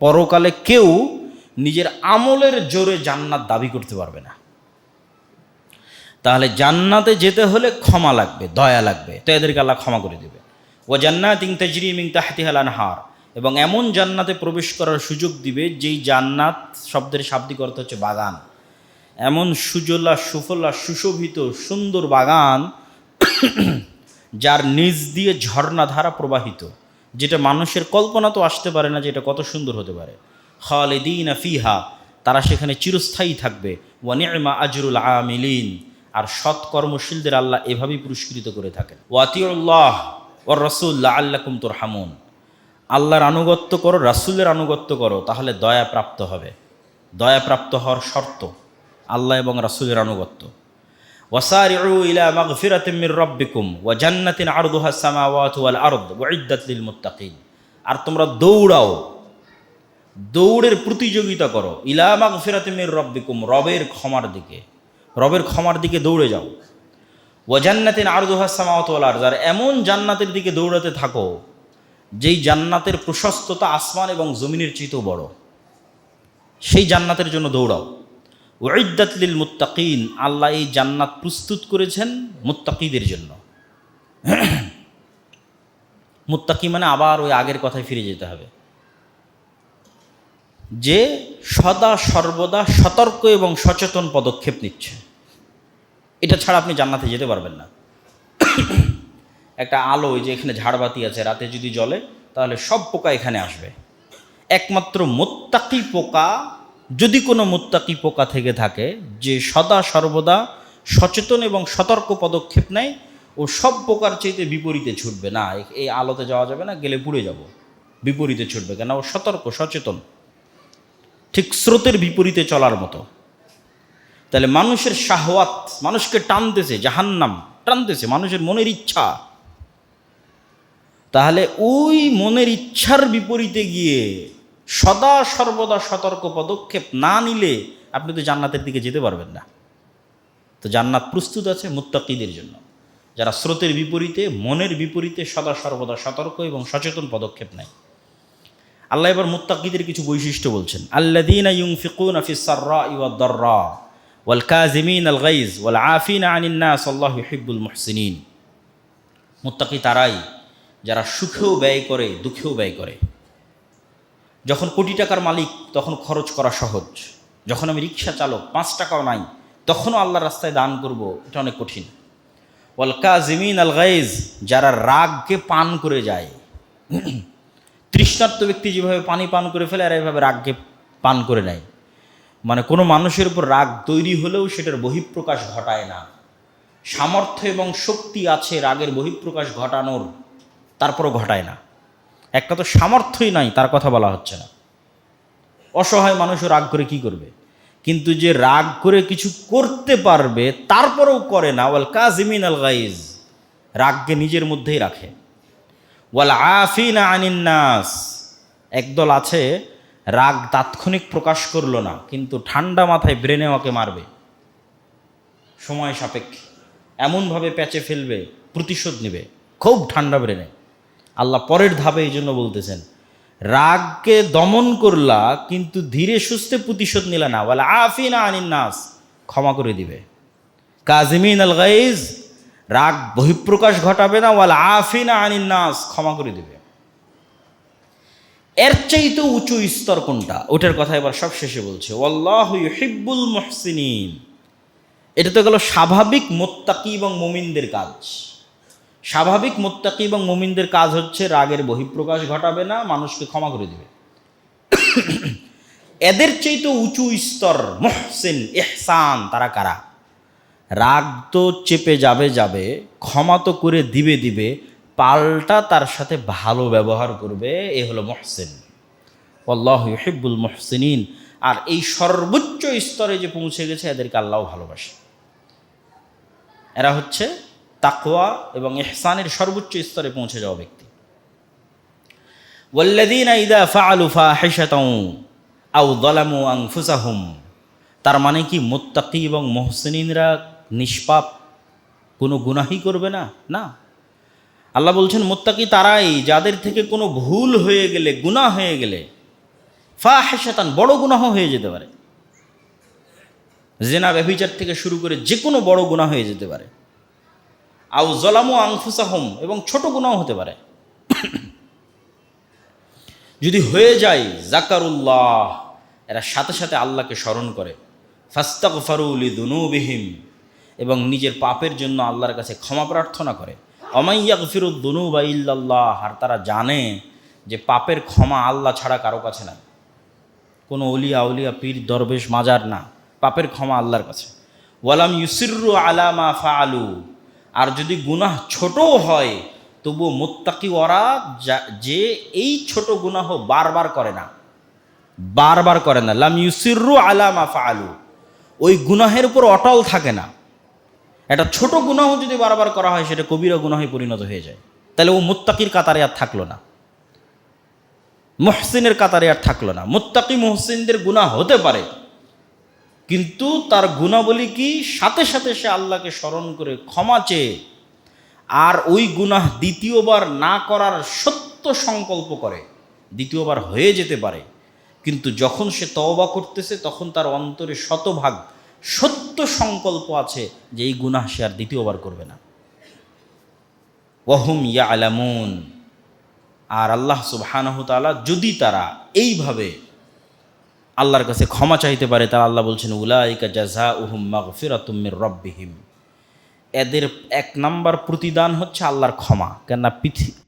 পরকালে কেউ নিজের আমলের জোরে জান্নাত দাবি করতে পারবে না। তাহলে জান্নাতে যেতে হলে ক্ষমা লাগবে, দয়া লাগবে, তো এদেরকে আল্লাহ ক্ষমা করে দেবে। ও জান্নাতিন তাজরি মিন তাহতিহাল আনহার, এবং এমন জান্নাতে প্রবেশ করার সুযোগ দিবে যেই জান্নাত শব্দের শাব্দিক অর্থ হচ্ছে বাগান। এমন সুজলা সুফলা সুশোভিত সুন্দর বাগান যার নিচ দিয়ে ঝর্ণাধারা প্রবাহিত, যেটা মানুষের কল্পনা তো আসতে পারে না যে এটা কত সুন্দর হতে পারে। খালিদিনা ফিহা, তারা সেখানে চিরস্থায়ী থাকবে। ওয়া নি'মা আজরুল আমিলিন, আর সৎ কর্মশীলদের আল্লাহ এভাবেই পুরস্কৃত করে থাকেন। ওয়াতিউল্লাহ ওয়ার রাসূল লাআল্লাকুম তুরহামুন, আল্লাহর আনুগত্য করো, রাসূলের আনুগত্য করো, তাহলে দয়া প্রাপ্ত হবে। দয়া প্রাপ্ত হওয়ার শর্ত আল্লাহ এবং রাসূলের আনুগত্য। ওয়াসারিউ ইলা মাগফিরাতিম মির রাব্বিকুম ওয়া জান্নাতিন আরদুহা সামাওয়াতু ওয়াল আরদ উইদ্দাত লিল মুত্তাকিন, আর তোমরা দৌড়াও, দৌড়ের প্রতিযোগিতা করো, ইলা মাগফিরাতিম মির রাব্বিকুম, রবের ক্ষমার দিকে, রবের ক্ষমার দিকে দৌড়ে যাও। ওয়া জান্নাতিন আরদুহা সামাওয়াতু ওয়াল আরদ, আর এমন জান্নাতের দিকে দৌড়াতে থাকো যেই জান্নাতের প্রশস্ততা আসমান এবং জমিনের চেয়েও বড়, সেই জান্নাতের জন্য দৌড়াও। উইদ্দাত লিল মুত্তাকিন, আল্লাহ এই জান্নাত প্রস্তুত করেছেন মুত্তাকিদের জন্য। মুত্তাকি মানে আবার ওই আগের কথায় ফিরে যেতে হবে, যে সদা সর্বদা সতর্ক এবং সচেতন পদক্ষেপ নিচ্ছে। এটা ছাড়া আপনি জান্নাতে যেতে পারবেন না। একটা আলো, যে এখানে ঝাড়বাতি আছে, রাতে যদি জ্বলে তাহলে সব পোকা এখানে আসবে। একমাত্র মুত্তাকি পোকা, যদি কোনো মুত্তাকি পোকা থেকে থাকে যে সদা সর্বদা সচেতন এবং সতর্ক পদক্ষেপ নেয়, ও সব পোকার চাইতে বিপরীতে ছুটবে। না, এই আলোতে যাওয়া যাবে না, গেলে পুড়ে যাব, বিপরীতে ছুটবে। কেন? ও সতর্ক সচেতন, ঠিক স্রোতের বিপরীতে চলার মতো। তাহলে মানুষের শাহওয়াত, মানুষকে টানতেছে, জাহান্নাম টানতেছে, মানুষের মনের ইচ্ছা। তাহলে ওই মনের ইচ্ছার বিপরীতে গিয়ে সদা সর্বদা সতর্ক পদক্ষেপ না নিলে আপনি তো জান্নাতের দিকে যেতে পারবেন না। তো জান্নাত প্রস্তুত আছে মুত্তাকিদের জন্য, যারা স্রোতের বিপরীতে, মনের বিপরীতে সদা সর্বদা সতর্ক এবং সচেতন পদক্ষেপ নেয়। আল্লাহ এবার মুত্তাকিদের কিছু বৈশিষ্ট্য বলছেন। আল্লাযীনা ইউনফিকুনা ফিস সাররাই ওয়াদ দাররা ওয়াল কাযিমিনাল গায়জ ওয়াল আফিনা আনিন নাস আল্লাহু ইউহিব্বুল মুহসিনিন। মুত্তাকি তারাই যারা সুখেও ব্যয় করে, দুঃখেও ব্যয় করে। যখন কোটি টাকার মালিক তখন খরচ করা সহজ, যখন আমি রিক্সা চালক, 5 টাকাও নাই, তখনও আল্লাহর রাস্তায় দান করব, এটা অনেক কঠিন। ওয়াল কাযিমিনাল গায়জ, যারা রাগকে পান করে যায়। তৃষ্ণার্ত ব্যক্তি যেভাবে পানি পান করে ফেলে, আর এভাবে রাগকে পান করে নেয়। মানে কোনো মানুষের উপর রাগ তৈরি হলেও সেটার বহিঃপ্রকাশ ঘটায় না। সামর্থ্য এবং শক্তি আছে রাগের বহিঃপ্রকাশ ঘটানোর, তারপরও ঘটায় না। একটা তো সামর্থ্যই নাই, তার কথা বলা হচ্ছে না। অসহায় মানুষও রাগ করে কি করবে? কিন্তু যে রাগ করে কিছু করতে পারবে তারপরেও করে না, ওয়াল কাযিমিনাল গায়জ, রাগকে নিজের মধ্যেই রাখে। ওয়াল আফিনা আনিন নাস, একদল আছে রাগ তাৎক্ষণিক প্রকাশ করলো না, কিন্তু ঠান্ডা মাথায় ব্রেনে ওকে মারবে, সময় সাপেক্ষে এমনভাবে প্যাচে ফেলবে, প্রতিশোধ নেবে খুব ঠান্ডা ব্রেনে। আল্লাহ পরের ধাপে এই জন্য বলতেছেন, রাগকে দমন করলা কিন্তু ধীরে সুস্থে প্রতিশোধ নিলা না। ওয়াল আফিনা আনিন নাস, ক্ষমা করে দিবে। কাযিমিনাল গায়জ, রাগ বহিঃপ্রকাশ ঘটাবে না। ওয়াল আফিনা আনিন নাস, ক্ষমা করে দিবে। এর চাইতে উঁচু স্তর কোনটা? ওটার কথা এবার সব শেষে বলছে, আল্লাহু ইউহিব্বুল মুহসিনিন। এটা তো গেল স্বাভাবিক মুত্তাকি এবং মুমিনদের কাজ। স্বাভাবিক মুত্তাকি এবং মুমিনদের কাজ হচ্ছে রাগের বহিঃপ্রকাশ ঘটাবে না, মানুষকে ক্ষমা করে দিবে। এদের চাইতে উঁচু স্তর মুহসিন, ইহসান, তারা কারা? রাগ তো চেপে যাবে, ক্ষমা তো করে দিবে, পাল্টা তার সাথে ভালো ব্যবহার করবে, এ হলো মুহসিন। আল্লাহু ইউহিব্বুল মুহসিনিন। আর এই সর্বোচ্চ স্তরে যে পৌঁছে গেছে, এদেরকে আল্লাহ ভালোবাসে। এরা হচ্ছে তাকওয়া এবং ইহসানের সর্বোচ্চ স্তরে পৌঁছে যাওয়া ব্যক্তি। ওয়াল্লাযীনা ইযা ফাআলু ফাহিশাতাও আও যালামু আনফুসাহুম, তার মানে কি মুত্তাকি এবং মুহসিনিনরা নিষ্পাপ, কোনো গুনাহই করবে না? না, আল্লাহ বলছেন মুত্তাকি তারাই যাদের থেকে কোনো ভুল হয়ে গেলে, গুনাহ হয়ে গেলে, ফাহিশাতান, বড় গুনাহ হয়ে যেতে পারে। জিনা ব্যভিচার থেকে শুরু করে যে কোনো বড় গুনাহ হয়ে যেতে পারে। আও জলামু আনফুসাহুম, এবং ছোট গুনাহ হতে পারে। যদি হয়ে যায় জাকারুল্লাহ, এরা সাথে সাথে আল্লাহকে স্মরণ করে, ফাস্তাগফারু লিযুনুবিহিম, এবং নিজের পাপের জন্য আল্লাহর কাছে ক্ষমা প্রার্থনা করে। ওমাই ইয়াগফিরুদ যুনুবা ইল্লাল্লাহ, আর তারা জানে যে পাপের ক্ষমা আল্লাহ ছাড়া কারো কাছে নাই, কোনো অলিয়া উলিয়া পীর দরবেশ মাজার না, পাপের ক্ষমা আল্লাহর কাছে। ওয়ালাম ইউসিররু আলা মা ফাআলু, আর যদি গুনাহ ছোটও হয় তবুও মুত্তাকি ওরা যে এই ছোট গুনাহ বারবার করে না, বারবার করে না। লাম ইউসিররু আলা মা ফাআলু, ওই গুনাহের উপর অটল থাকে না। একটা ছোট গুনাহ যদি বারবার করা হয় সেটা কবিরা গুনাহে পরিণত হয়ে যায়, তাহলে ও মুত্তাকির কাতারে আর থাকলো না, মুহসিনের কাতারে আর থাকলো না। মুত্তাকি মুহসিনদের গুনাহ হতে পারে, কিন্তু তার গুণাবলী কি, সাথে সাথে সে আল্লাহকে স্মরণ করে ক্ষমা চেয়ে আর ওই গুনাহ দ্বিতীয়বার না করার সত্য সংকল্প করে। দ্বিতীয়বার হয়ে যেতে পারে, কিন্তু যখন সে তওবা করতেছে তখন তার অন্তরে শতভাগ সত্য সংকল্প আছে যে এই গুনাহ সে আর দ্বিতীয়বার করবে না। ওয়াহুম ইয়ালামুন, আর আল্লাহ সুবহানাহু তাআলা যদি তারা এইভাবে আল্লাহর কাছে ক্ষমা চাইতে পারে, তারা আল্লাহ বলছেন উলাইকা জাযাউহুম মাগফিরাতুম মির রাব্বিহিম, এদের এক নাম্বার প্রতিদান হচ্ছে আল্লাহর ক্ষমা। কেননা